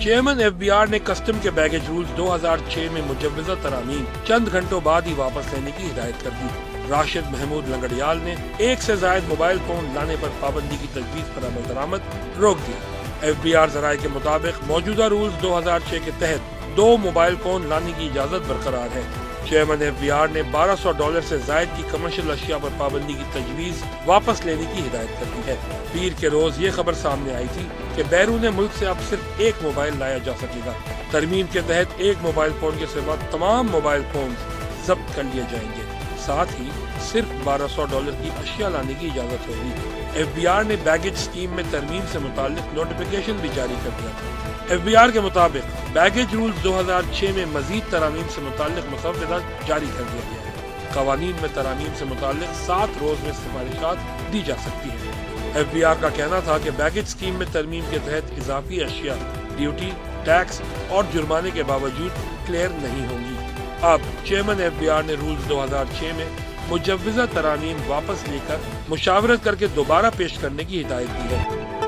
Chairman FBI نے custom کے baggage rules 2006 میں مجوزہ ترامیم چند گھنٹوں بعد ہی واپس لینے کی ہدایت کر دی۔ راشد محمود لنگڑیال نے ایک سے زائد موبائل فون لانے پر پابندی کی تجویز پر عمل درآمد روک دی۔ FBI ذرائع کے مطابق موجودہ رولز 2006 کے تحت 2 موبائل فون لانے کی اجازت برقرار ہے۔ چیئرمین FBI نے $1200 سے زائد کی کمرشل اشیاء پر پابندی کی تجویز واپس لینے کی ہدایت کر دی ہے۔ پیر کے روز یہ خبر سامنے آئی تھی کہ بیرون ملک سے اب صرف ایک موبائل لایا جا سکے گا۔ ترمیم کے تحت ایک موبائل فون کے سوا تمام موبائل فونز ضبط کر لیے جائیں گے، ساتھ ہی صرف $1200 کی اشیاء لانے کی اجازت ہوگی۔ FBI نے بیگیج اسکیم میں ترمیم سے متعلق نوٹیفیکیشن بھی جاری کر دیا۔ FBI کے مطابق بیگیج رولز 2006 میں مزید ترامیم سے متعلق مسودہ جاری کر دیا گیا ہے۔ قوانین میں ترامیم سے متعلق 7 روز میں سفارشات دی جا سکتی ہیں۔ FBI کا کہنا تھا کہ بیگیج اسکیم میں ترمیم کے تحت اضافی اشیاء ڈیوٹی، ٹیکس اور جرمانے کے باوجود کلیئر نہیں ہوں گی۔ اب چیئرمین FBI نے رولز 2006 میں مجوزہ ترامیم واپس لے کر مشاورت کر کے دوبارہ پیش کرنے کی ہدایت دی ہے۔